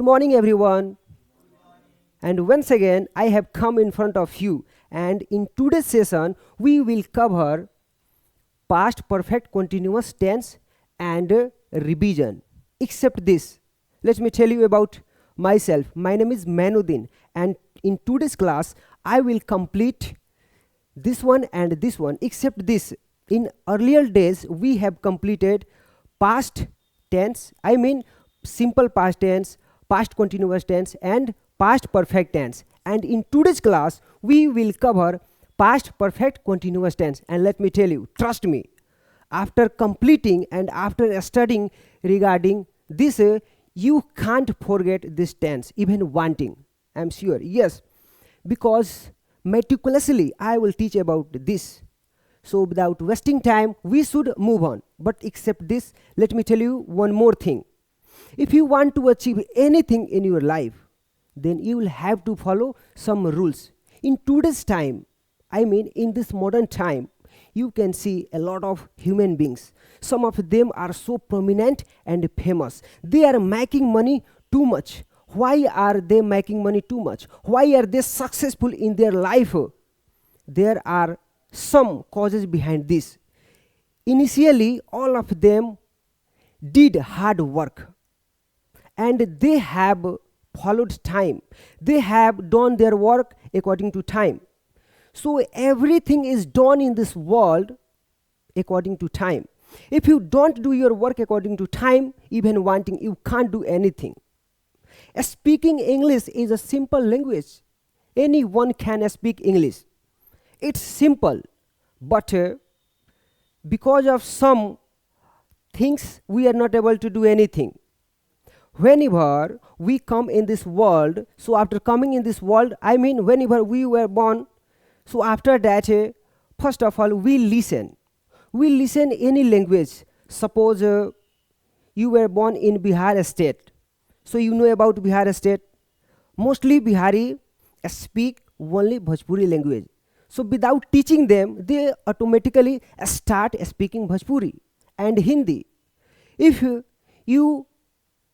Good morning, everyone. And once again, I have come in front of you. And in today's session, we will cover past perfect continuous tense and revision. Except this, let me tell you about myself. My name is Manuddin, and in today's class, I will complete this one and this one. Except this, in earlier days, we have completed past tense, I mean simple past tense, past continuous tense, and past perfect tense. And in today's class, we will cover past perfect continuous tense. And let me tell you, trust me, after completing and after studying regarding this, you can't forget this tense, even wanting. I'm sure, yes, because meticulously I will teach about this. So, without wasting time, we should move on. But except this, let me tell you one more thing. If you want to achieve anything in your life, then you will have to follow some rules. In today's time, I mean in this modern time, you can see a lot of human beings. Some of them are so prominent and famous. They are making money too much. Why are they making money too much? Why are they successful in their life? There are some causes behind this. Initially, all of them did hard work and they have followed time. They have done their work according to time. So everything is done in this world according to time. If you don't do your work according to time, even wanting, you can't do anything. Speaking English is a simple language. Anyone can speak English. It's simple, but because of some things, we are not able to do anything. Whenever we come in this world, so after coming in this world, I mean whenever we were born, so after that, first of all, we listen. We listen any language. Suppose you were born in Bihar state. So you know about Bihar state. Mostly Bihari speak only Bhojpuri language. So without teaching them, they automatically start speaking Bhojpuri and Hindi. If you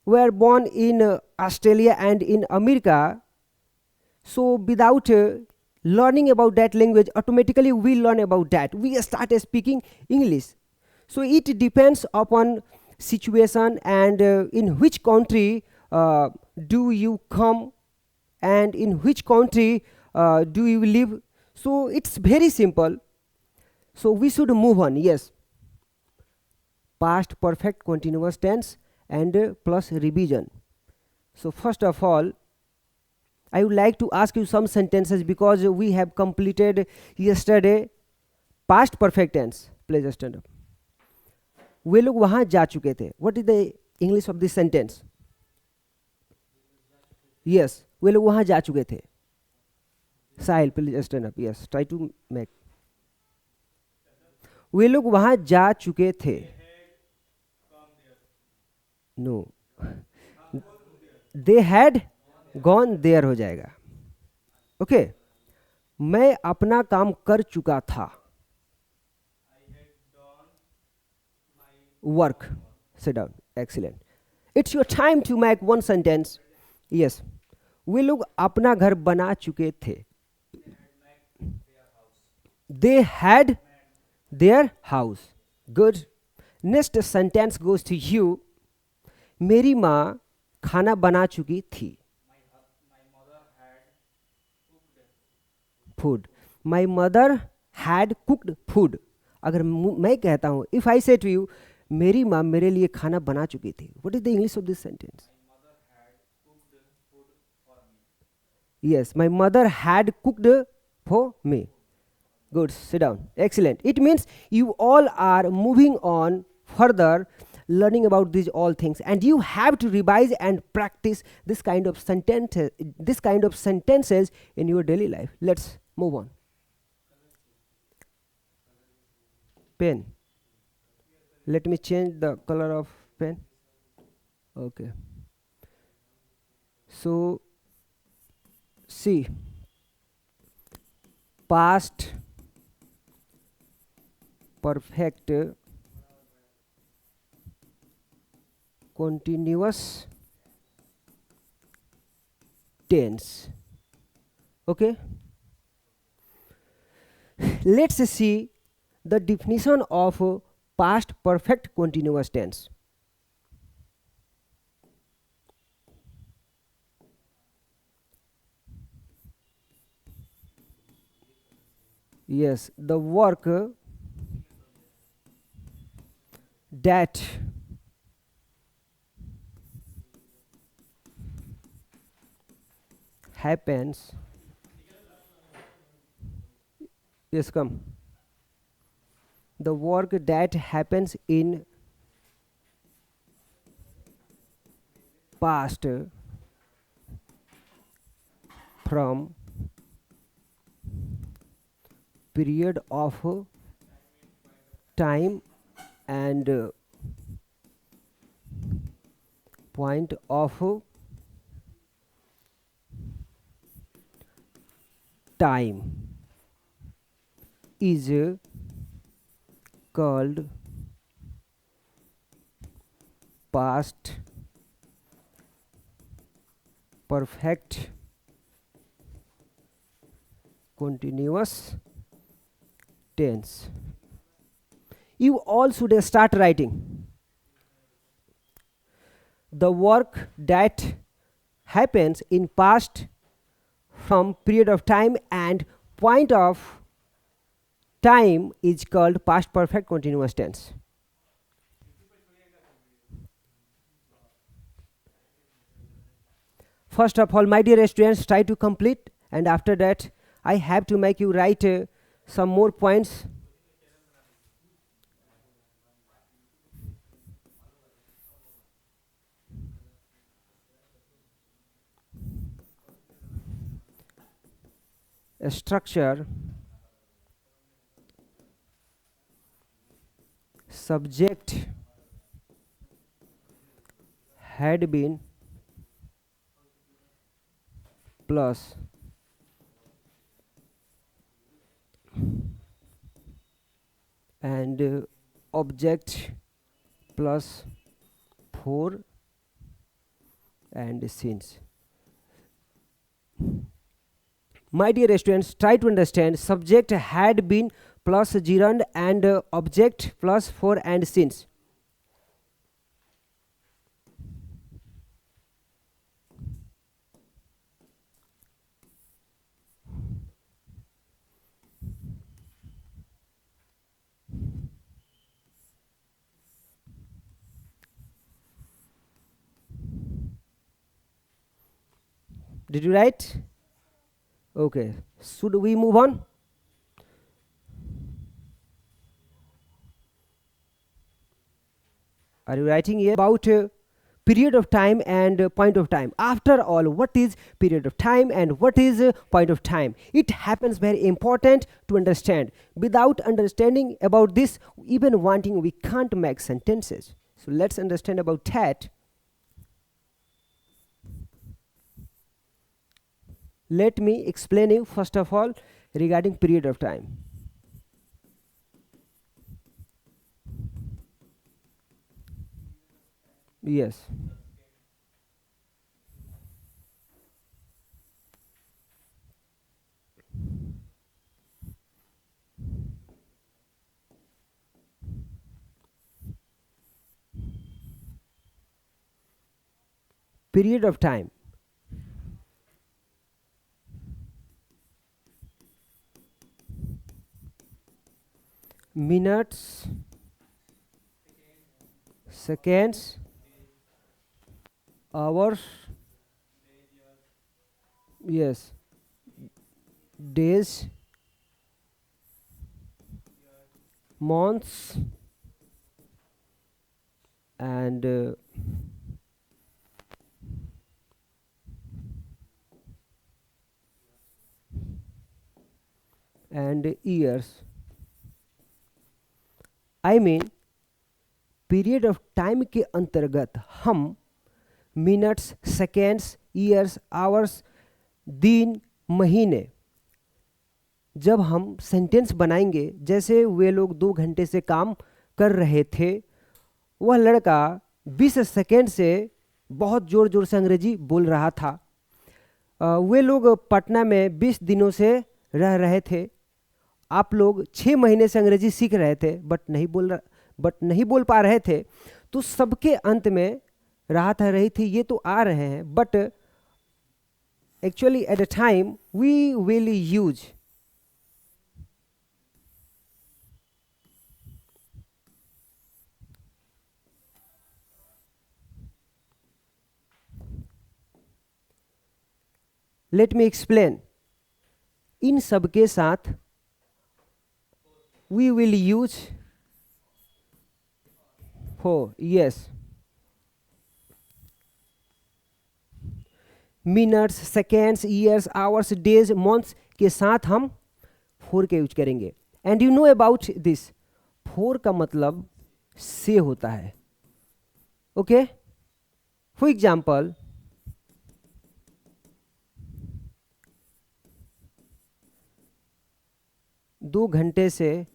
were born in Australia and in America, so without learning about that language, automatically we learn about that. We start speaking English. So it depends upon situation and in which country do you come and in which country do you live. So it's very simple. So we should move on. Yes, past perfect continuous tense and plus revision. So first of all, I would like to ask you some sentences because we have completed yesterday past perfect tense. Please stand up. वे लोग वहाँ जा चुके थे. What is the English of this sentence? Yes, वे लोग वहाँ जा चुके थे. Sahil, please stand up. Yes, try to make. वे लोग वहाँ जा चुके थे. No. They had gone there हो जाएगा. Okay. मैं अपना काम कर चुका था. Work. Sit down. Excellent. It's your time to make one sentence. Yes. वे लोग अपना घर बना चुके थे. They had their house. Good. Next sentence goes to you. मेरी माँ खाना बना चुकी थी. Food. My mother had cooked food. अगर मैं कहता हूँ, if I say to you, मेरी माँ मेरे लिए खाना बना चुकी थी. What is the English of this sentence? Yes, my mother had cooked for me. Good, sit down. Excellent. It means you all are moving on further, learning about these all things, and you have to revise and practice this kind of sentences in your daily life. Let's move on. Pen. Let me change the color of pen. Okay. So, see, past perfect continuous tense. Okay, let's see the definition of past perfect continuous tense. Yes, the work that happens. Yes, come. The work that happens in past from period of time and point of time is called past perfect continuous tense. You all should start writing. The work that happens in past from period of time and point of time is called past perfect continuous tense. First of all, my dear students, try to complete, and after that I have to make you write some more points. A structure, subject had been plus and object plus 4 and since. My dear students, try to understand. Subject had been plus gerund and object plus 4 and since. Did you write? Okay, should we move on? Are you writing here about period of time and point of time? After all, what is period of time and what is point of time? It happens very important to understand. Without understanding about this, even wanting, we can't make sentences. So let's understand about that. Let me explain you first of all regarding period of time. Yes. Period of time. Minutes, seconds, hours, yes, days, months, and years. I mean period of time के अंतर्गत हम minutes, seconds, years, hours, दिन, महीने, जब हम sentence बनाएंगे, जैसे वे लोग 2 घंटे से काम कर रहे थे, वह लड़का 20 सेकेंड से बहुत ज़ोर ज़ोर से अंग्रेजी बोल रहा था, वे लोग पटना में 20 दिनों से रह रहे थे। आप लोग 6 महीने से अंग्रेजी सीख रहे थे बट नहीं बोल पा रहे थे। तो सबके अंत में राहत रही थी, ये तो आ रहे हैं, but actually at a time we will use let me explain. इन सब के साथ we will use for, yes, minutes, seconds, years, hours, days, months के साथ हम फोर का यूज करेंगे। And you know about this, for का मतलब से होता है। ओके, फॉर एग्जाम्पल, दो घंटे से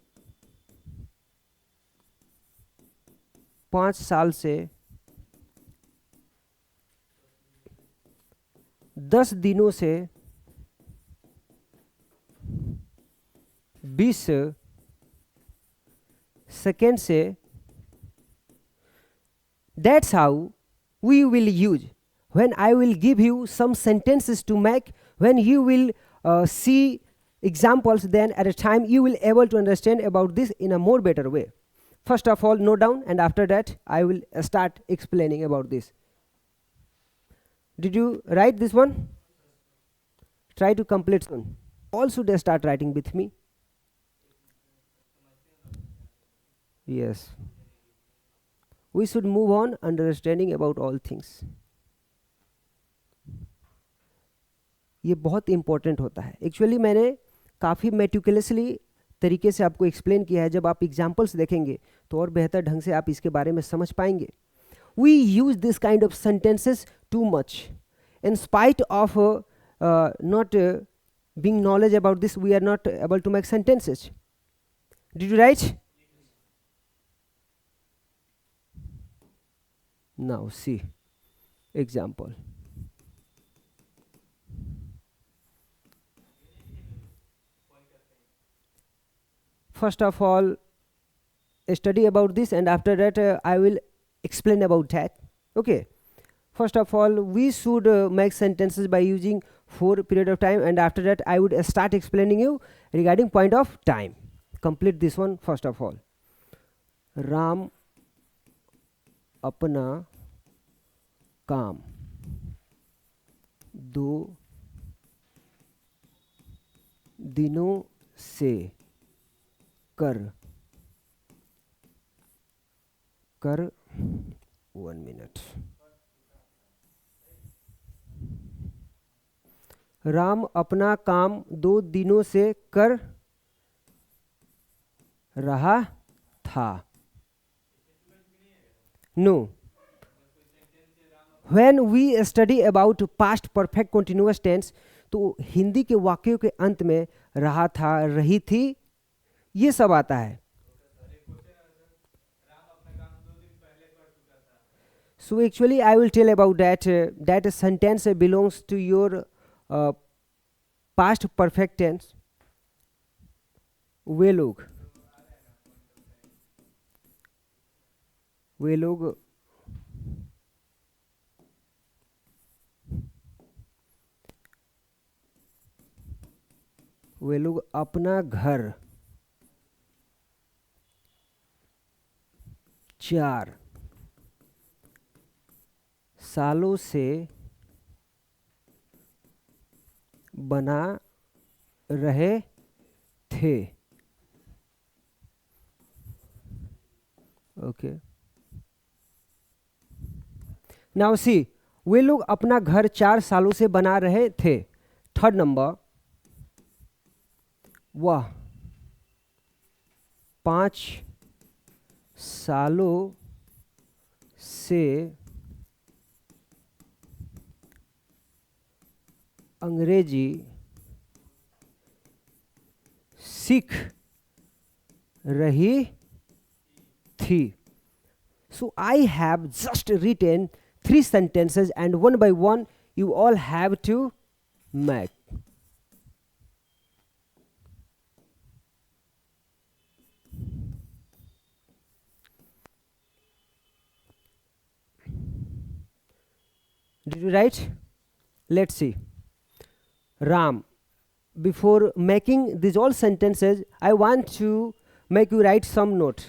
5 साल से 10 दिनों से 20 सेकेंड से, that's how we will use when I will give you some sentences to make. When you will see examples, then at a time you will able to understand about this in a more better way. First of all, note down, and after that I will start explaining about this. Did you write this one? Try to complete soon. All should start writing with me. Yes, we should move on understanding about all things. ये बहुत important होता है। Actually मैंने काफ़ी meticulously तरीके से आपको explain किया है। जब आप एग्जाम्पल्स देखेंगे तो और बेहतर ढंग से आप इसके बारे में समझ पाएंगे। We use this kind of sentences too much in spite of not being knowledge about this, we are not able to make sentences. Did you write? Now see example. First of all, study about this, and after that I will explain about that. Okay, first of all, we should make sentences by using for period of time, and after that I would start explaining you regarding point of time. Complete this one. First of all, Ram अपना काम 2 दिनों से कर 1 minute. Ram अपना काम 2 दिनों से कर रहा था। No, when we study about past perfect continuous tense, तो हिंदी के वाक्यों के अंत में रहा था, रही थी, ये सब आता है। So actually I will tell about that that sentence belongs to your past perfect tense. वे लोग अपना घर 4 सालों से बना रहे थे। ओके, नाउ सी, वे लोग अपना घर 4 सालों से बना रहे थे। थर्ड नंबर, वह 5 सालों से अंग्रेजी सीख रही थी। So I have just written 3 sentences, and one by one you all have to make. Did you write? Let's see. Ram. Before making these all sentences, I want to make you write some note.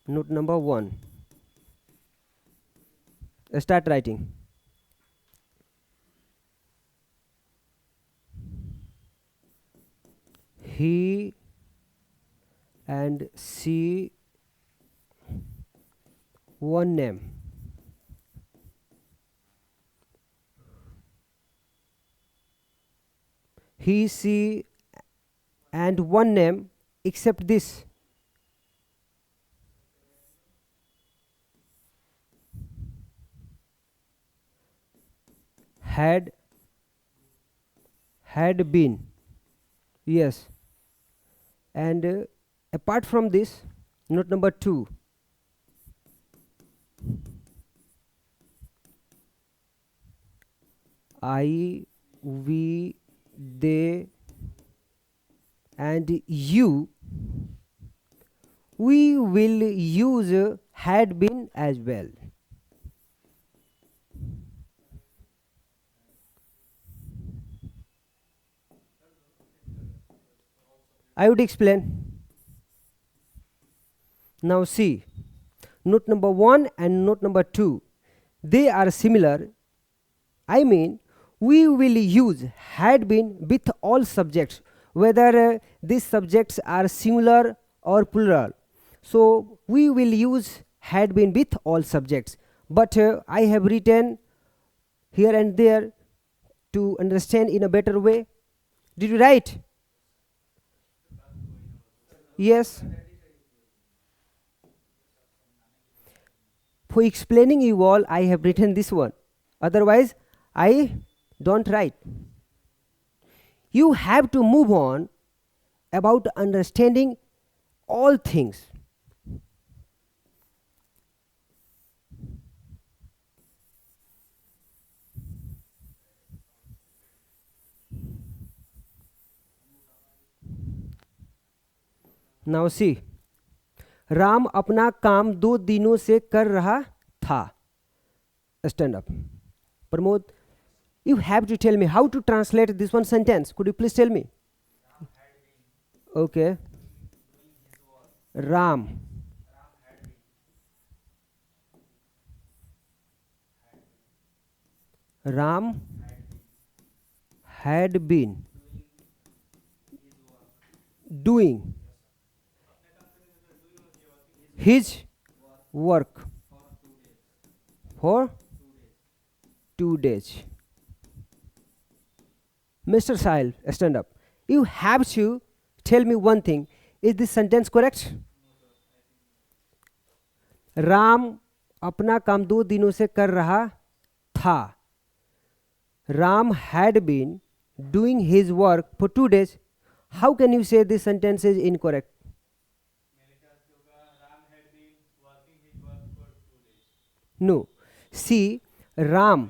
Note number 1. Start writing. He and she one name. He, she and one name except this. Had been. Yes. And apart from this, note number 2. I, we, they and you, we will use had been as well. I would explain. Now see, note number 1 and note number 2, they are similar. I mean, we will use had been with all subjects, whether these subjects are singular or plural. So we will use had been with all subjects, but I have written here and there to understand in a better way. Did you write? Yes. For explaining you all, I have written this one. Otherwise, I don't write. You have to move on about understanding all things. Now see, Ram अपना काम 2 दिनों से कर रहा था. Stand up. Pramod, you have to tell me how to translate this one sentence. Could you please tell me? Okay. Ram had been doing his work for 2 days. Mr. Sahil, stand up. You have to tell me one thing. Is this sentence correct? Ram अपना काम 2 दिनों से कर रहा था. Ram had been doing his work for 2 days. How can you say this sentence is incorrect? No. See, Ram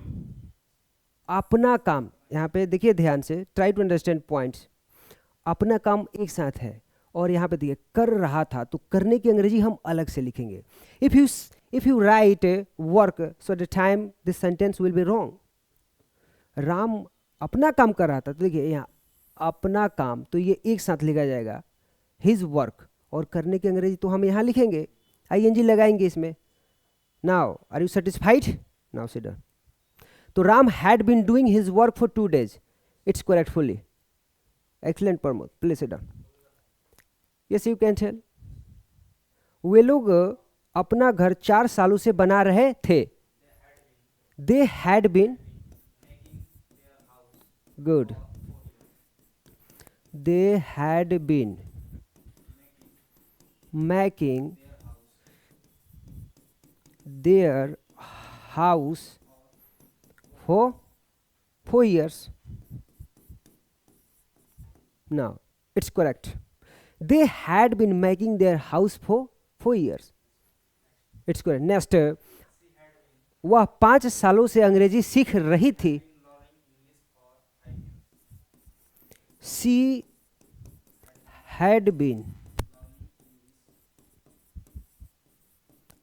अपना काम, यहाँ पे देखिए ध्यान से, ट्राई टू अंडरस्टैंड पॉइंट्स. अपना काम एक साथ है और यहाँ पे देखिए कर रहा था, तो करने की अंग्रेजी हम अलग से लिखेंगे. If you right work, so the time this sentence will be wrong. Ram अपना काम कर रहा था, तो देखिए यहाँ अपना काम, तो ये एक साथ लिखा जाएगा हिज वर्क, और करने की अंग्रेजी तो हम यहाँ लिखेंगे, ING लगाएंगे इसमें. Now are you satisfied? Now sit down. तो Ram had been doing his work for 2 days. It's correct fully. Excellent Pramod, please sit down. Yes you can tell. वे लोग अपना घर 4 सालों से बना रहे थे. They had been. Good. They had been making their house for 4 years. Now it's correct. They had been making their house for 4 years. It's correct. Next, वह 5 सालों से अंग्रेजी सीख रही थी. She had been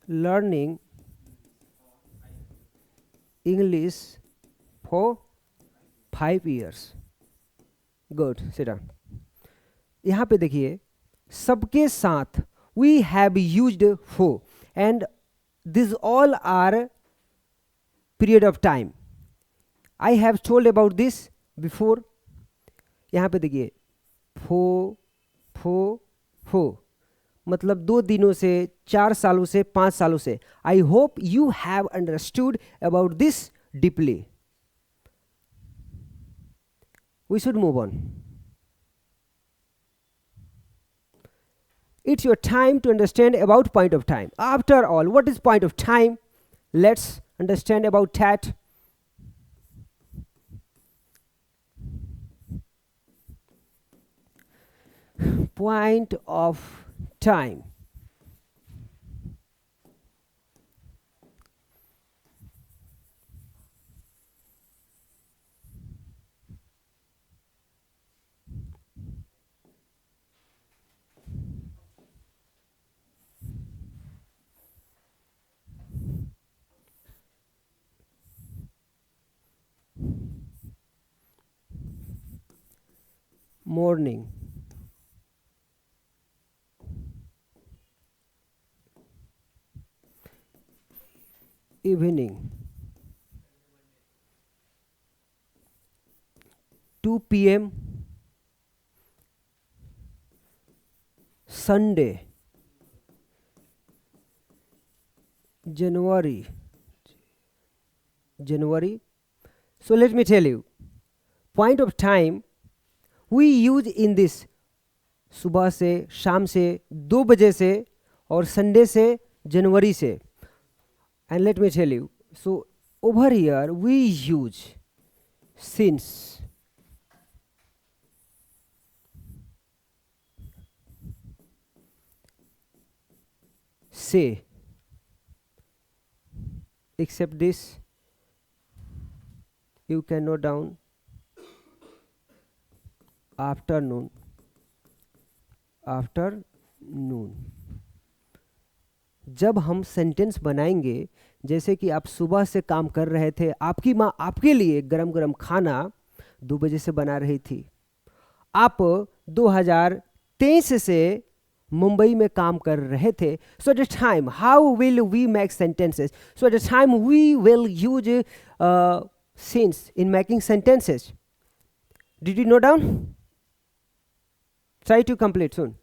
learning English for 5 years. Good, sit down. यहाँ पे देखिए सबके साथ we have used for and these all are period of time. I have told about this before. यहाँ पे देखिए फो मतलब 2 दिनों से, 4 सालों से, 5 सालों से. I hope you have understood about this deeply. We should move on. It's your time to understand about point of time. After all, what is point of time? Let's understand about that. Point of time. Morning, evening, 2 p.m., Sunday, January. So let me tell you, point of time we use in this सुबह से, शाम से, 2 बजे से और Sunday से, जनवरी से. And let me tell you, so over here we use since, say, except this you can note down afternoon. जब हम सेंटेंस बनाएंगे, जैसे कि आप सुबह से काम कर रहे थे, आपकी माँ आपके लिए गरम गरम खाना 2 बजे से बना रही थी. आप 2023 से मुंबई में काम कर रहे थे. So at the time how will we make sentences? So at the time we will use since in making sentences. Did you note down? Try to complete soon.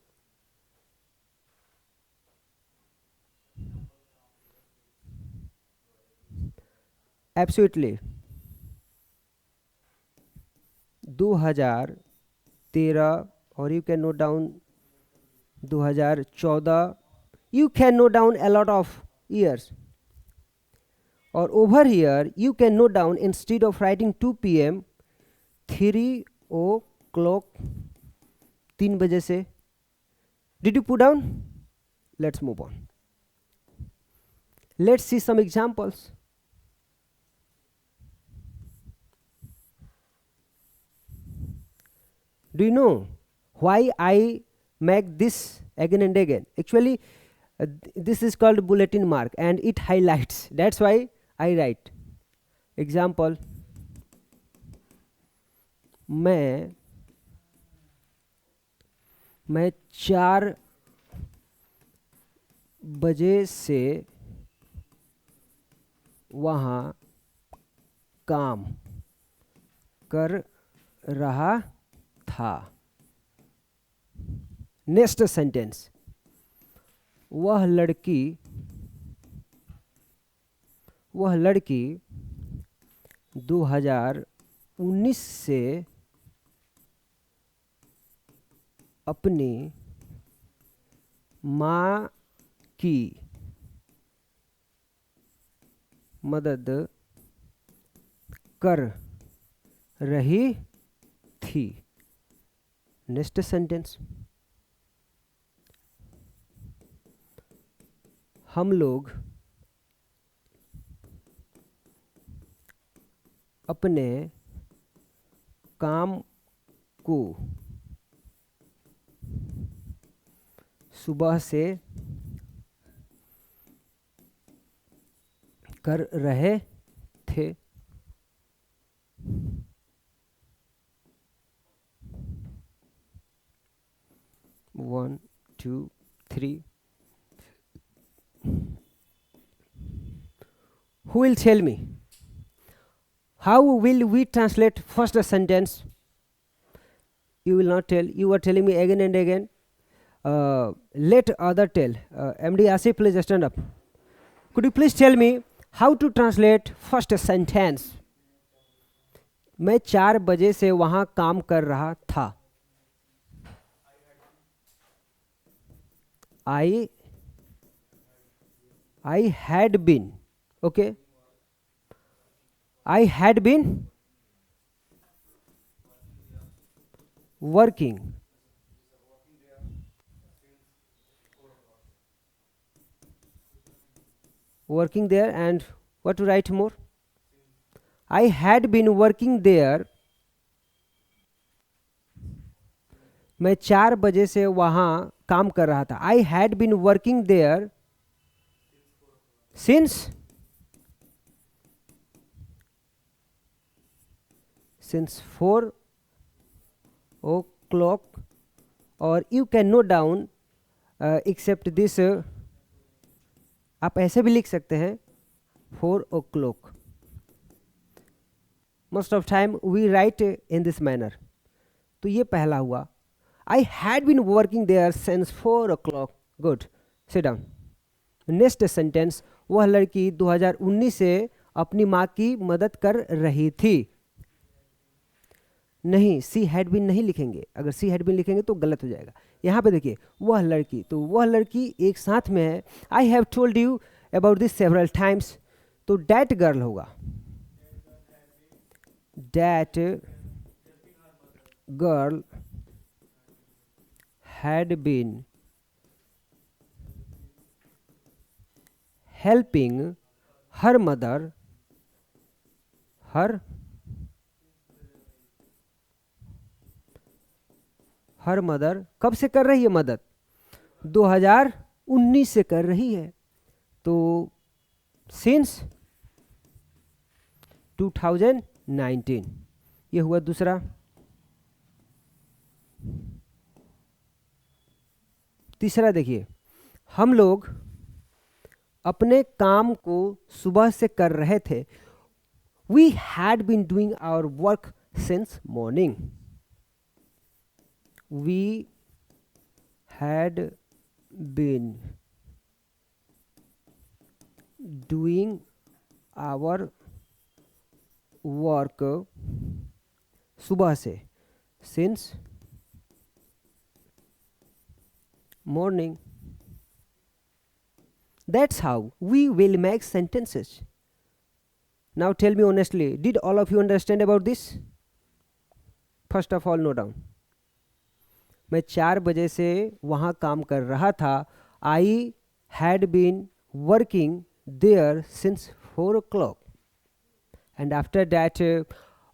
Absolutely. 2013, or you can note down 2014. You can note down a lot of years. Or over here you can note down, instead of writing 2 p.m., 3 o'clock, 3 बजे से. Did you put down? Let's move on. Let's see some examples. Do you know why I make this again and again? Actually, this is called bulletin mark and it highlights. That's why I write. Example, मैं 4 बजे से वहाँ काम कर रहा था. Next sentence, वह लड़की 2019 से अपनी माँ की मदद कर रही थी. नेक्स्ट सेंटेंस, हम लोग अपने काम को सुबह से कर रहे थे। One two three. Who will tell me? How will we translate first sentence? You will not tell. You are telling me again and again. Let other tell. MD Asif, please stand up. Could you please tell me how to translate first sentence? मैं 4 बजे से वहाँ काम कर रहा था. I had been. Okay. I had been working. Working there, and what to write more? I had been working there. मैं 4 बजे से वहाँ काम कर रहा था. I had been working there since 4 o'clock, or you can note down except this. आप ऐसे भी लिख सकते हैं 4 o'clock. Most of time we write in this manner. तो ये पहला हुआ. I had been working there since 4 o'clock. Good. Sit down. Next sentence, वह लड़की 2019 से अपनी माँ की मदद कर रही थी. नहीं, सी हैड बीन नहीं लिखेंगे. अगर सी हैड बीन लिखेंगे तो गलत हो जाएगा. यहाँ पे देखिए वह लड़की, तो वह लड़की एक साथ में है. I have told you about this several times. तो डैट गर्ल होगा. That girl had been helping her mother. her mother कब से कर रही है मदद? 2019 से कर रही है. तो since 2019. ये हुआ दूसरा. तीसरा देखिए, हम लोग अपने काम को सुबह से कर रहे थे. We had been doing our work since morning. We had been doing our work सुबह से since morning. That's how we will make sentences. Now tell me honestly, did all of you understand about this? First of all, note down. मैं 4 बजे से वहाँ काम कर रहा था. I had been working there since 4 o'clock. And after that,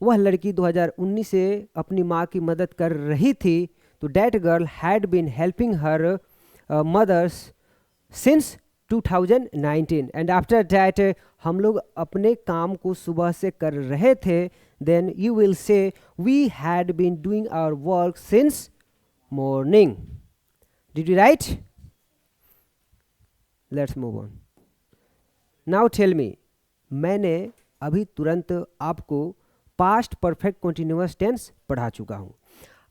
वह लड़की 2019 से अपनी माँ की मदद कर रही थी. तो that girl had been helping her mothers since 2019. And after that, हम लोग अपने काम को सुबह से कर रहे थे. Then you will say we had been doing our work since morning. Did you write? Let's move on. Now tell me, मैंने अभी तुरंत आपको past perfect continuous tense पढ़ा चुका हूँ.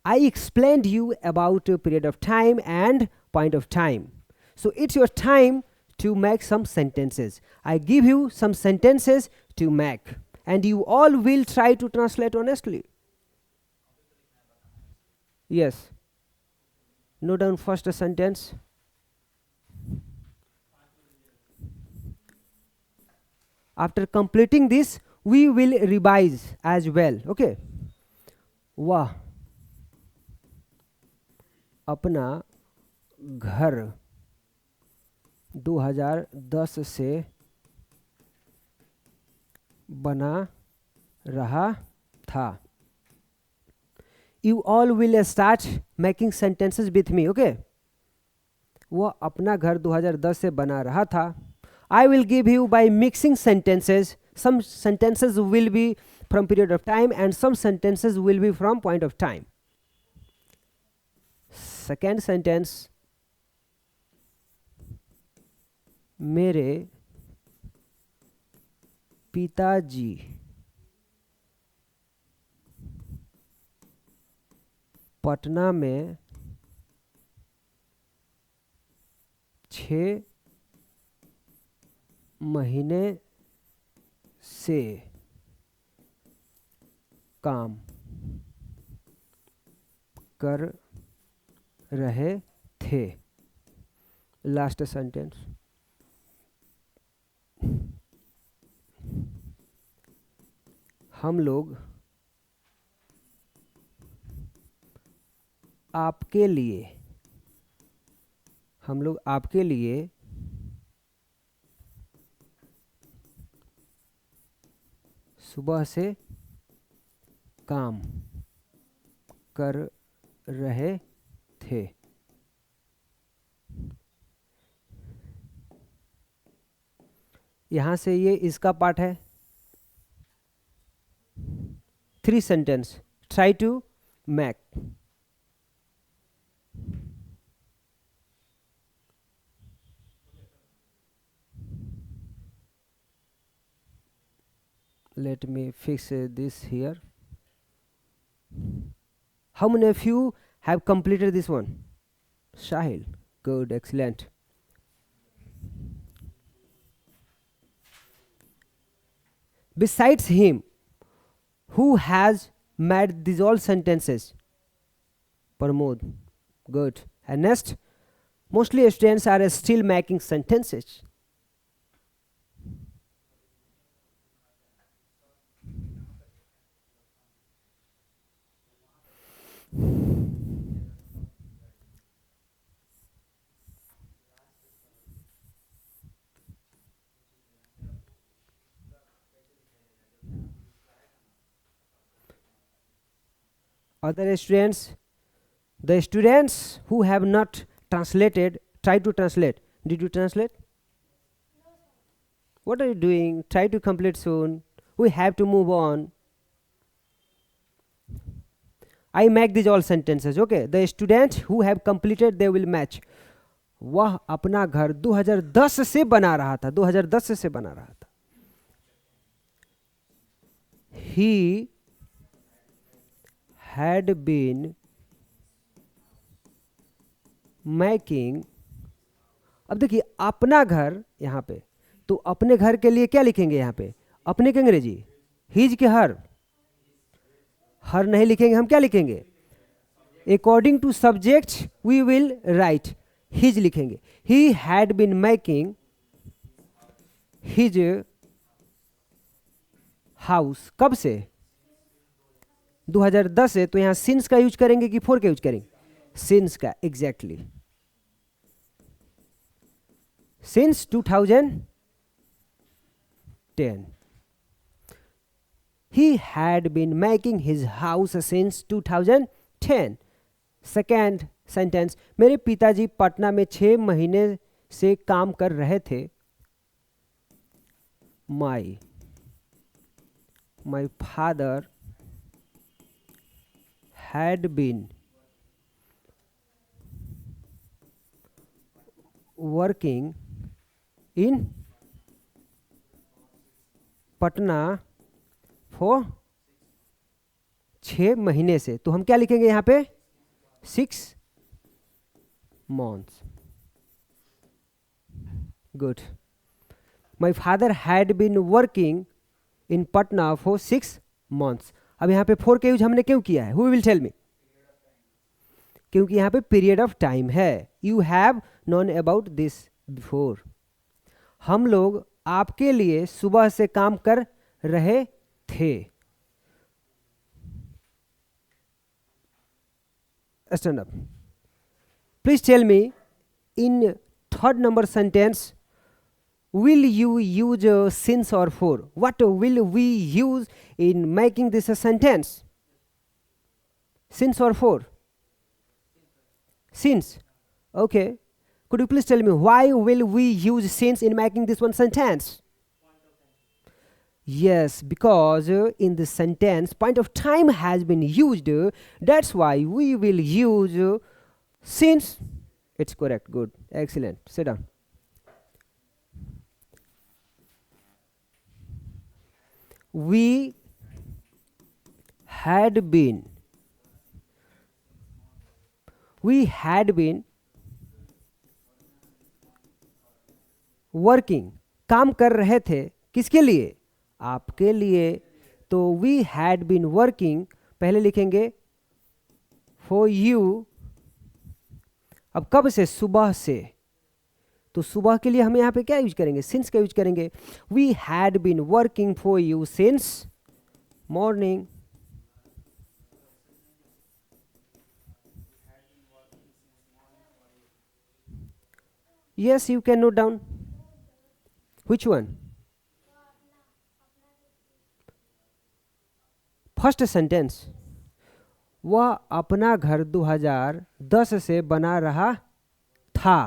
I explained you about a period of time and point of time. So it's your time to make some sentences. I give you some sentences to make, and you all will try to translate honestly. Yes. Note down first sentence. After completing this, we will revise as well. Okay. वह अपना घर 2010 से बना रहा था. You all will start making sentences with me, okay? वह अपना घर 2010 से बना रहा था. I will give you by mixing sentences. Some sentences will be from period of time and some sentences will be from point of time. Second sentence, मेरे पिताजी पटना में 6 महीने से काम कर रहे थे. लास्ट सेंटेंस, हम लोग आपके लिए सुबह से काम कर रहे थे. यहाँ से ये इसका पार्ट है. 3 sentence try to make. Let me fix this here. How many of you have completed this one? Shahil, good, excellent. Besides him, who has made these all sentences? Pramod, good. And next, mostly students are still making sentences. Other students, the students who have not translated, try to translate. Did you translate? What are you doing? Try to complete soon. We have to move on. I make these all sentences, okay? The students who have completed, they will match. वह अपना घर 2010 से बना रहा था. 2010 से बना रहा था. He had been making. अब देखिए अपना घर यहाँ पे, तो अपने घर के लिए क्या लिखेंगे यहाँ पे? अपने के अंग्रेजी हिज के हर नहीं लिखेंगे. हम क्या लिखेंगे? According to subject we will write his लिखेंगे. He had been making his house. कब से? 2010 से. तो यहां सिंस का यूज करेंगे कि फॉर का यूज करेंगे? सिंस का. Exactly. Since 2010. He had been making his house since 2010. Second sentence, मेरे पिताजी पटना में 6 महीने से काम कर रहे थे. My father had been working in Patna for 6 महीने से. तो हम क्या लिखेंगे यहाँ पे? 6 months. Good. My father had been working in Patna for 6 months. अब यहाँ पे फॉर का यूज हमने क्यों किया है? Who will tell me? क्योंकि यहाँ पे पीरियड ऑफ टाइम है. You have known about this before. हम लोग आपके लिए सुबह से काम कर रहे थे. Stand up. Please tell me, in third number sentence, will you use since or for? What will we use in making this a sentence? Since or for? Since. Okay. Could you please tell me why will we use since in making this one sentence? Yes, because in the sentence point of time has been used. That's why we will use since. It's correct. Good. Excellent. Sit down. We had been. We had been working, काम कर रहे थे किसके लिए? आपके लिए. तो we had been working पहले लिखेंगे फॉर यू. अब कब से? सुबह से. तो सुबह के लिए हम यहाँ पे क्या यूज करेंगे? सिंस का यूज करेंगे. We had been working for you since morning. Yes, you can note down. Which one? First sentence. वह अपना घर 2010 से बना रहा था.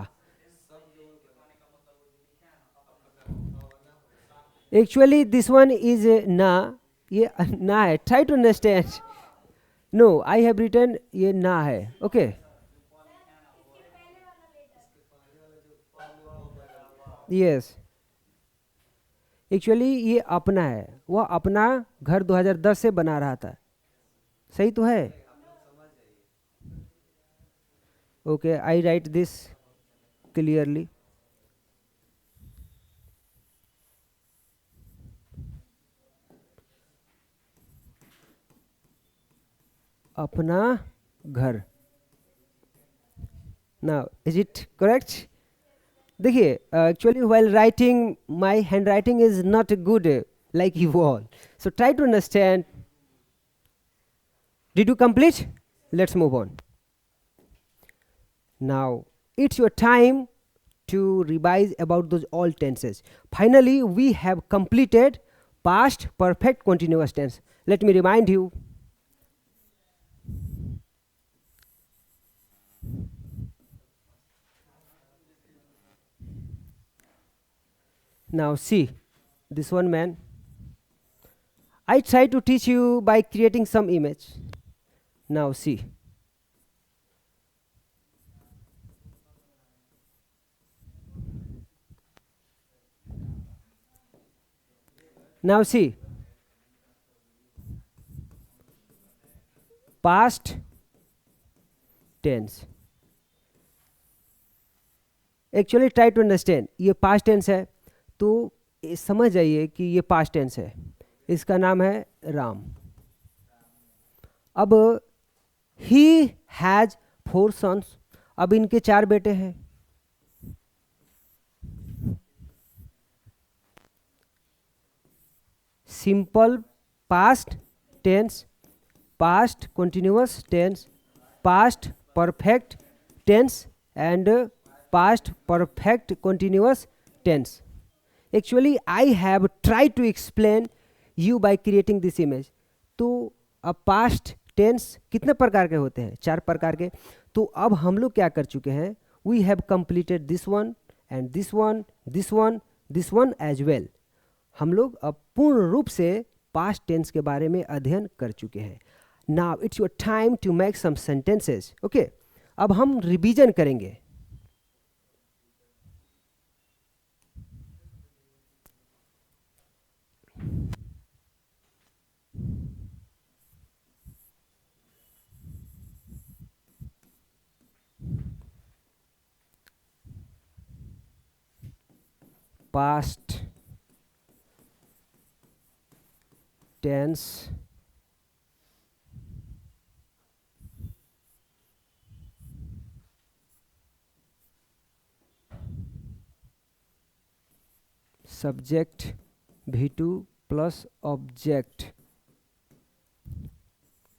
एक्चुअली दिस वन इज ना. ये ना है. Try to understand. No, I have written ये ना है. ओके. यस, एक्चुअली ये अपना है. वह अपना घर 2010 से बना रहा था. सही तो है. Okay, I right this clearly. अपना घर. Now is it correct? देखिए, actually while writing my handwriting is not good like you all, so try to understand. Did you complete? Let's move on. Now it's your time to revise about those all tenses. Finally we have completed past perfect continuous tense. Let me remind you. Now see this one man. I try to teach you by creating some image. Now see. Now see. Past tense. Actually try to understand. ये past tense है तो समझ जाइए कि ये past tense है. इसका नाम है राम. अब ही हैज 4 सन्स. अब इनके 4 बेटे हैं. Simple past tense, past continuous tense, past perfect tense and past perfect continuous tense. Actually I have tried to explain you by creating this image. तो अब past tense कितने प्रकार के होते हैं? 4 प्रकार के. तो अब हम लोग क्या कर चुके हैं? We have completed this one and this one, this one, this one as well. हम लोग अब पूर्ण रूप से past tense के बारे में अध्ययन कर चुके हैं. Now it's your time to make some sentences. Okay, अब हम रिवीजन करेंगे. Past tense, subject V2 plus object.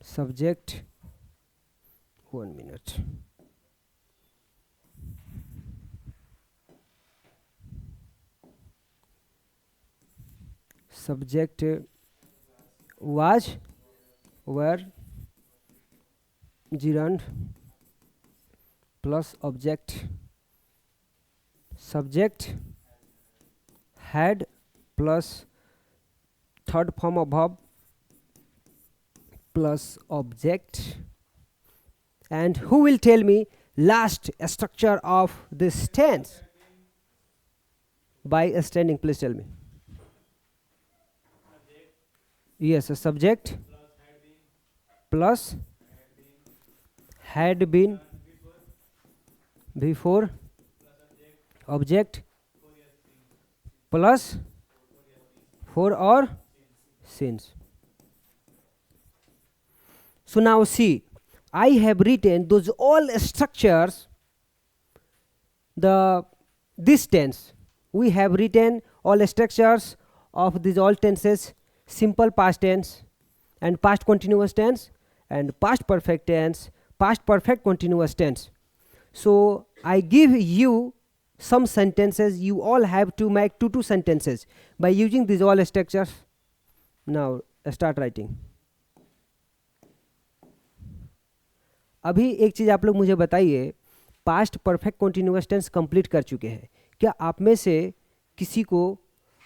Subject, 1 minute. Subject was, were, gerund plus object, subject had plus third form of verb plus object. And who will tell me last structure of this tense? By standing, please tell me. Yes, a subject plus had been before object plus for or since. So now see, I have written those all structures, this tense. We have written all structures of these all tenses: simple past tense and past continuous tense and past perfect tense, past perfect continuous tense. So I give you some sentences. You all have to make two sentences by using these all structures. Now start writing. अभी एक चीज़ आप लोग मुझे बताइए, past perfect continuous tense complete कर चुके हैं, क्या आप में से किसी को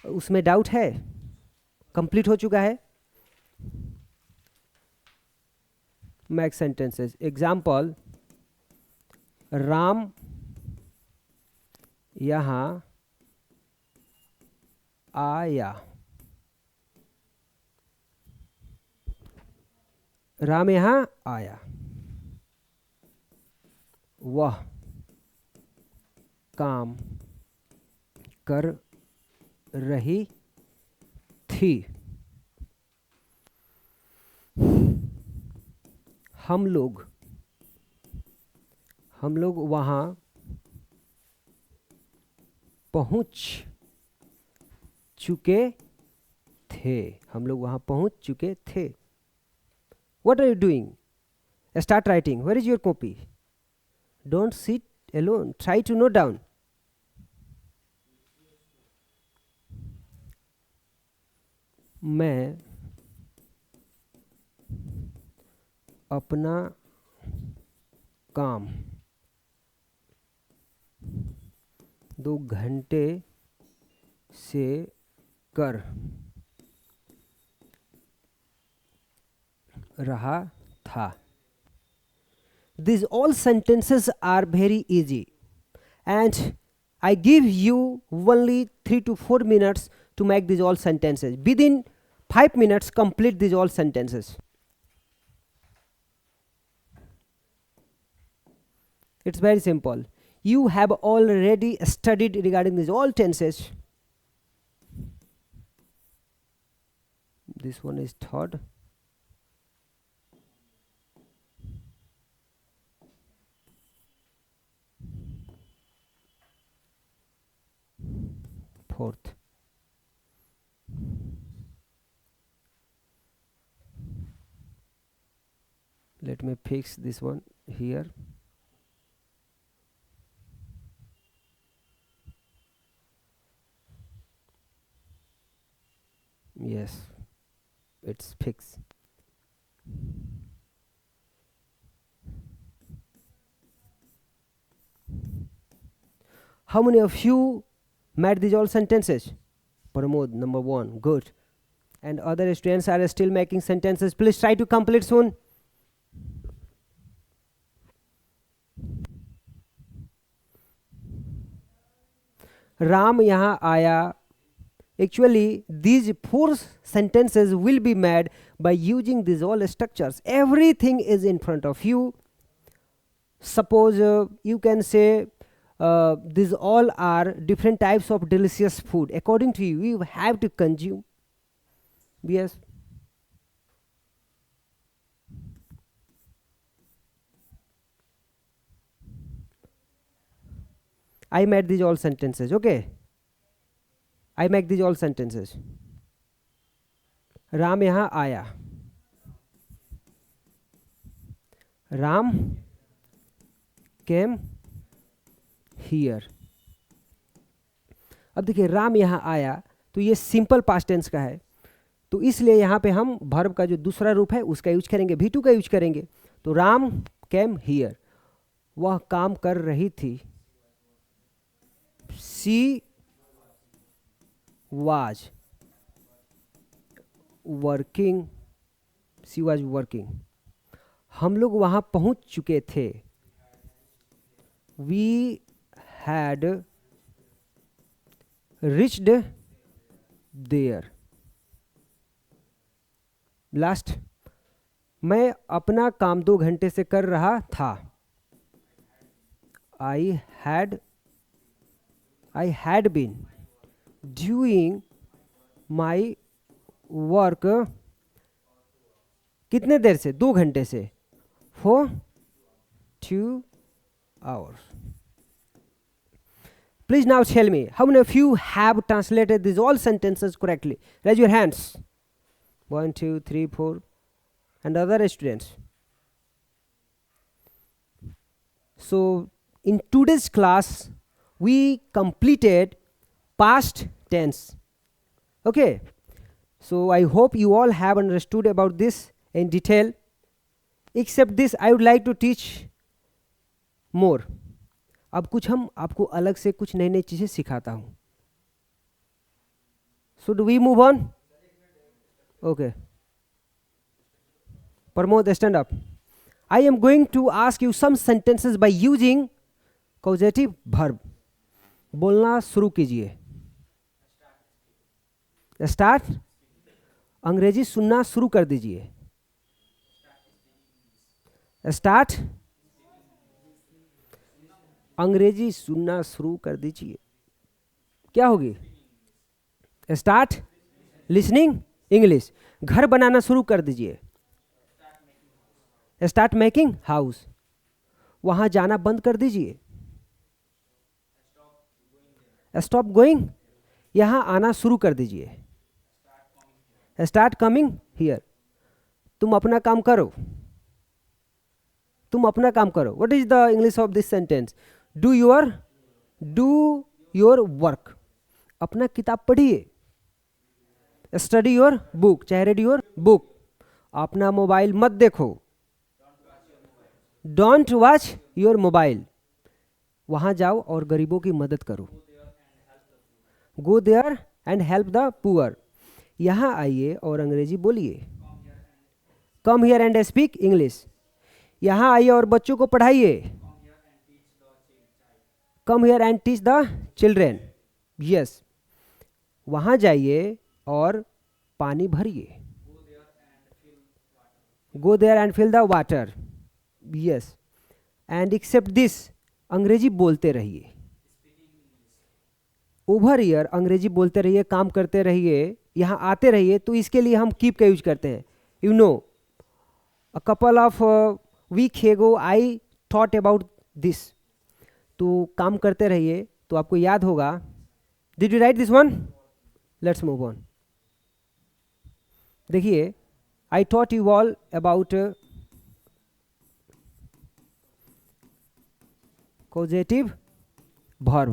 उसमें डाउट है? कंप्लीट हो चुका है? Mac sentences. एग्जाम्पल, राम यहाँ आया. राम यहाँ आया. वह काम कर रही थी. हम लोग वहाँ पहुँच चुके थे. हम लोग वहाँ पहुँच चुके थे. What are you doing? Start writing. Where is your copy? Don't sit alone. Try to note down. मैं अपना काम 2 घंटे से कर रहा था. These all sentences are very easy, and I give you only 3 to 4 minutes to make these all sentences. Within 5 minutes, complete these all sentences. It's very simple. You have already studied regarding these all tenses. This one is third. Fourth. Let me fix this one here. Yes, it's fixed. How many of you made these all sentences? Pramod, number 1. Good. And other students are still making sentences. Please try to complete soon. Ram यहाँ आया. Actually, these 4 sentences will be made by using these all structures. Everything is in front of you. Suppose you can say these all are different types of delicious food. According to you, you have to consume. Yes. I made these all sentences. Okay. I make these all sentences. Ram यहाँ आया. Ram came here. अब देखिए, राम यहाँ आया तो ये simple past tense का है, तो इसलिए यहाँ पे हम वर्ब का जो दूसरा रूप है उसका यूज करेंगे, V2 का यूज करेंगे. तो राम केम हियर, वह काम कर रही थी। She was working, she was working. हम लोग वहाँ पहुँच चुके थे। We had reached there. Last, मैं अपना काम 2 घंटे से कर रहा था। I had been doing my work, कितने देर से, 2 घंटे से, for 2 hours. Please now tell me, how many of you have translated these all sentences correctly? Raise your hands. 1, 2, 3, 4. And other students. So in today's class we completed past tense. Okay, so I hope you all have understood about this in detail. Except this, I would like to teach more. अब कुछ हम आपको अलग से कुछ नई नई चीज़ें सिखाता हूँ. Should we move on? Okay. Pramod, stand up. I am going to ask you some sentences by using causative verb. बोलना शुरू कीजिए. स्टार्ट. अंग्रेजी सुनना शुरू कर दीजिए. स्टार्ट. अंग्रेजी सुनना शुरू कर दीजिए. क्या होगी? Start listening English. घर बनाना शुरू कर दीजिए. Start making house. वहां जाना बंद कर दीजिए. स्टॉप गोइंग, यहां आना शुरू कर दीजिए. Start coming here. तुम अपना काम करो. तुम अपना काम करो. What is the English of this sentence? Do your work. अपना किताब पढ़िए. स्टडी योर बुक, चाहे रीड योर बुक. अपना मोबाइल मत देखो. Don't watch your mobile. वहां जाओ और गरीबों की मदद करो. Go there and help the poor. यहां आइए और अंग्रेजी बोलिए. Come here and speak English. यहां आइए और बच्चों को पढ़ाइए. Come here and teach the children. Yes. वहां जाइए और पानी भरिए. Go there and fill the water. Yes. And accept this, अंग्रेजी बोलते रहिए. ओवर ईयर अंग्रेजी बोलते रहिए, काम करते रहिए, यहाँ आते रहिए. तो इसके लिए हम कीप का यूज करते हैं. You know, a couple of week ago I thought about this. तो काम करते रहिए तो आपको याद होगा. Did you write this one? Let's move on. देखिए, I thought you all about causative verb.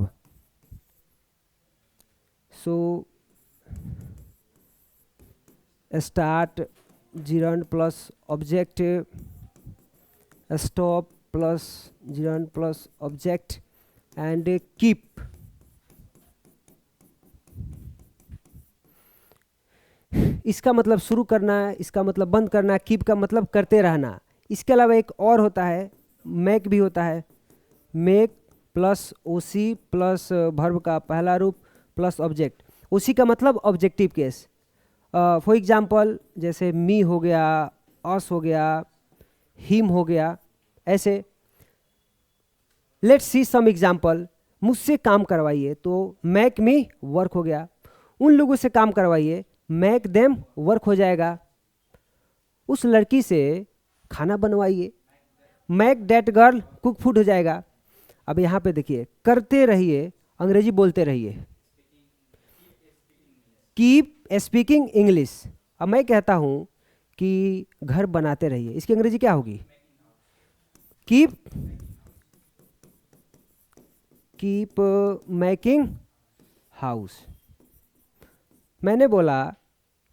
So start, gerund plus object, stop plus gerund plus object, and keep. इसका मतलब शुरू करना, इसका मतलब बंद करना. कीप का मतलब करते रहना. इसके अलावा एक और होता है, मेक भी होता है. Make plus OC plus verb का पहला रूप प्लस ऑब्जेक्ट. ओसी का मतलब ऑब्जेक्टिव केस. फॉर एग्जांपल, जैसे मी हो गया, अस हो गया, हिम हो गया, ऐसे. Let's see some example. मुझसे काम करवाइए, तो मेक मी वर्क हो गया. उन लोगों से काम करवाइए, मेक देम वर्क हो जाएगा. उस लड़की से खाना बनवाइए, make that girl cook food हो जाएगा. अब यहाँ पे देखिए, करते रहिए, अंग्रेजी बोलते रहिए. Keep speaking English. अब मैं कहता हूँ कि घर बनाते रहिए, इसकी अंग्रेजी क्या होगी? Keep making house. मैंने बोला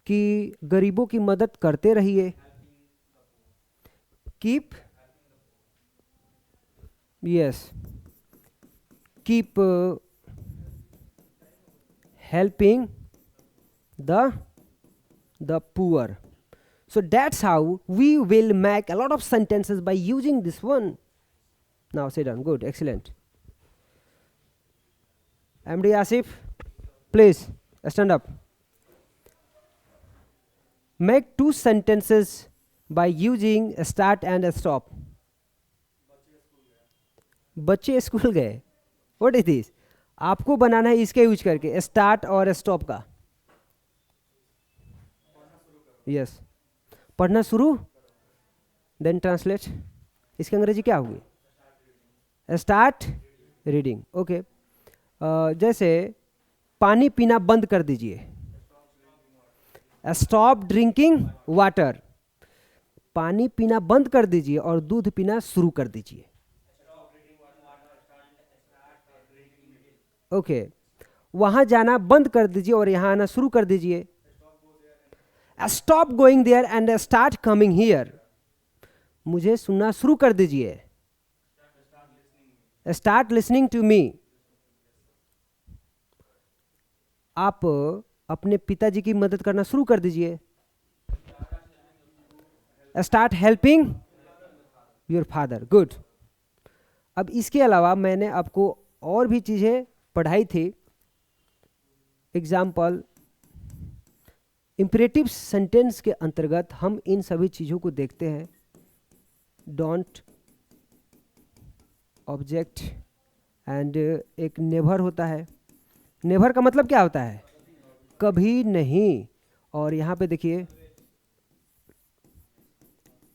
कि गरीबों की मदद करते रहिए. Keep yes, keep helping the poor. So that's how we will make a lot of sentences by using this one. Now sit down. Good, excellent. MD Asif, please stand up. Make two sentences by using a start and a stop. बच्चे school गए. What is this? आपको बनाना है इसके use करके start और stop का. Yes, पढ़ना शुरू, देन ट्रांसलेट. इसकी अंग्रेजी क्या होगी? Start reading. ओके, जैसे पानी पीना बंद कर दीजिए. Stop drinking water. पानी पीना बंद कर दीजिए और दूध पीना शुरू कर दीजिए. ओके, वहां जाना बंद कर दीजिए और यहां आना शुरू कर दीजिए. Stop going there and start coming here. मुझे सुनना शुरू कर दीजिए. Start listening to me. आप अपने पिताजी की मदद करना शुरू कर दीजिए. Start helping your father. Good. अब इसके अलावा मैंने आपको और भी चीज़ें पढ़ाई थी. एग्जाम्पल, इंपरेटिव सेंटेंस के अंतर्गत हम इन सभी चीज़ों को देखते हैं. डोंट, ऑब्जेक्ट एंड एक नेवर होता है. नेवर का मतलब क्या होता है? कभी नहीं. और यहाँ पे देखिए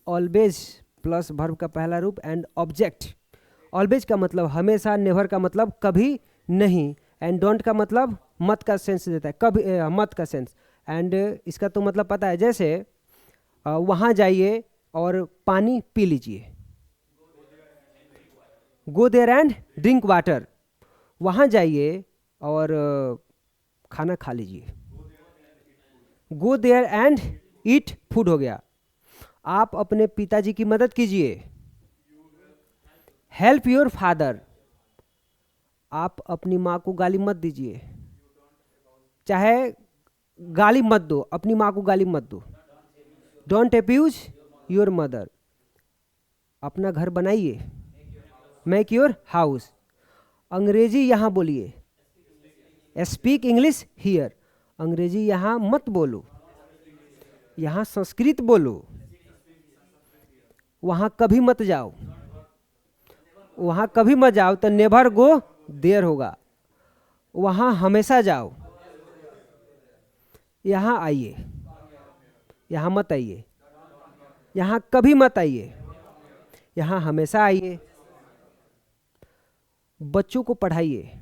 ऑलवेज प्लस वर्ब का पहला रूप एंड ऑब्जेक्ट. ऑलवेज का मतलब हमेशा, नेवर का मतलब कभी नहीं, एंड डोंट का मतलब मत का सेंस देता है, कभी मत का सेंस. एंड इसका तो मतलब पता है, जैसे वहाँ जाइए और पानी पी लीजिए. Go there and drink water. वहाँ जाइए और खाना खा लीजिए. Go there and eat food हो गया. आप अपने पिताजी की मदद कीजिए. Help your father. आप अपनी माँ को गाली मत दीजिए. चाहे गाली मत दो, अपनी माँ को गाली मत दो. Don't abuse your mother. अपना घर बनाइए. Make your house. अंग्रेजी यहाँ बोलिए. Speak English here. अंग्रेजी यहाँ मत बोलो, यहाँ संस्कृत बोलो. वहाँ कभी मत जाओ. वहाँ कभी मत जाओ तो नेवर गो देयर होगा. वहाँ हमेशा जाओ. यहाँ आइए, यहाँ मत आइए. यहाँ कभी मत आइए, यहाँ हमेशा आइए. बच्चों को पढ़ाइए.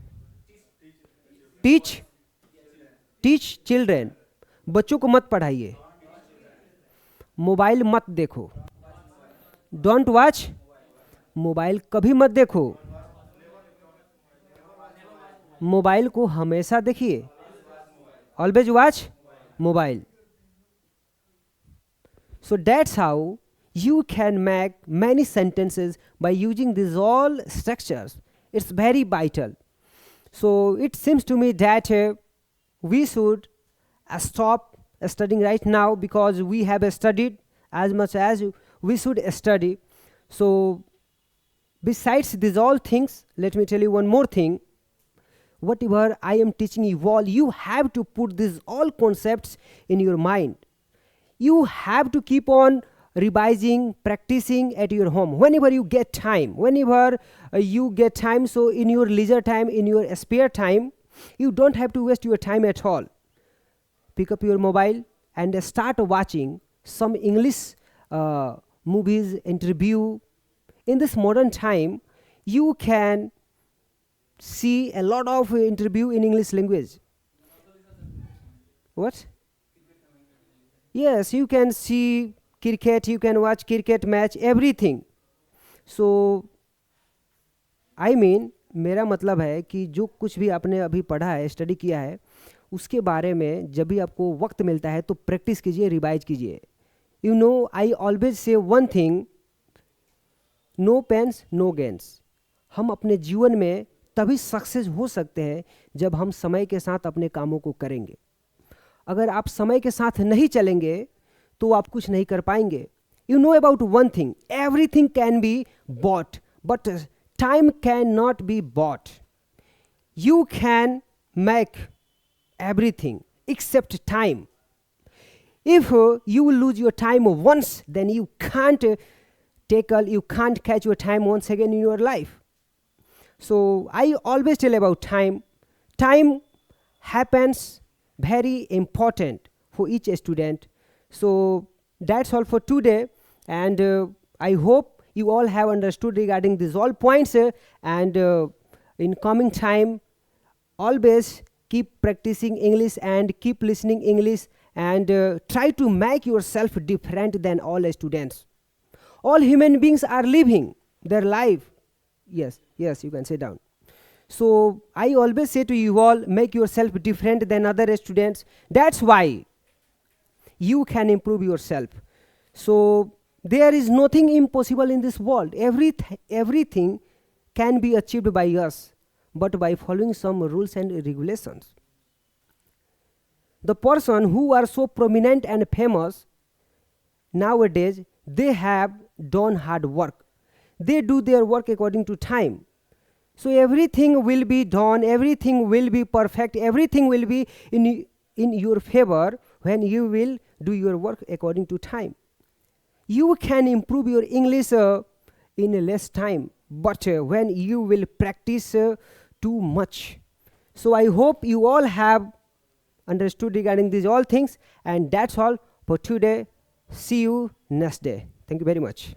Teach children. बच्चों को मत पढ़ाइए. मोबाइल मत देखो. Don't watch. मोबाइल कभी मत देखो. मोबाइल को हमेशा देखिए. Always watch mobile. So that's how you can make many sentences by using these all structures. It's very vital. So it seems to me that we should stop studying right now, because we have studied as much as we should study. So besides these all things, let me tell you one more thing. Whatever I am teaching you all, you have to put these all concepts in your mind. You have to keep on revising, practicing at your home whenever you get time. So in your leisure time, in your spare time, you don't have to waste your time at all. Pick up your mobile and start watching some English movies, interview. In this modern time, you can see a lot of interview in English language. What? Yes, you can see cricket, you can watch cricket match, everything. So I mean, मेरा मतलब है कि जो कुछ भी आपने अभी पढ़ा है, स्टडी किया है, उसके बारे में जब भी आपको वक्त मिलता है तो प्रैक्टिस कीजिए, रिवाइज कीजिए. You know, I always say one thing: no pains, no gains. हम अपने जीवन में तभी सक्सेस हो सकते हैं जब हम समय के साथ अपने कामों को करेंगे। अगर आप समय के साथ नहीं चलेंगे तो आप कुछ नहीं कर पाएंगे। You know about one thing, everything can be bought but time can not be bought. You can make everything except time. If you will lose your time once, then you can't you can't catch your time once again in your life. So I always tell about time. Time happens very important for each student. So that's all for today, and I hope you all have understood regarding these all points, and in coming time always keep practicing English and keep listening English, and try to make yourself different than all students. All human beings are living their life. Yes, you can sit down. So I always say to you all, make yourself different than other students. That's why you can improve yourself. So there is nothing impossible in this world. Everything can be achieved by us, but by following some rules and regulations. The person who are so prominent and famous nowadays, they have done hard work. They do their work according to time. So everything will be done, everything will be perfect, everything will be in your favor when you will do your work according to time. You can improve your English in less time, but when you will practice too much. So I hope you all have understood regarding these all things, and that's all for today. See you next day. Thank you very much.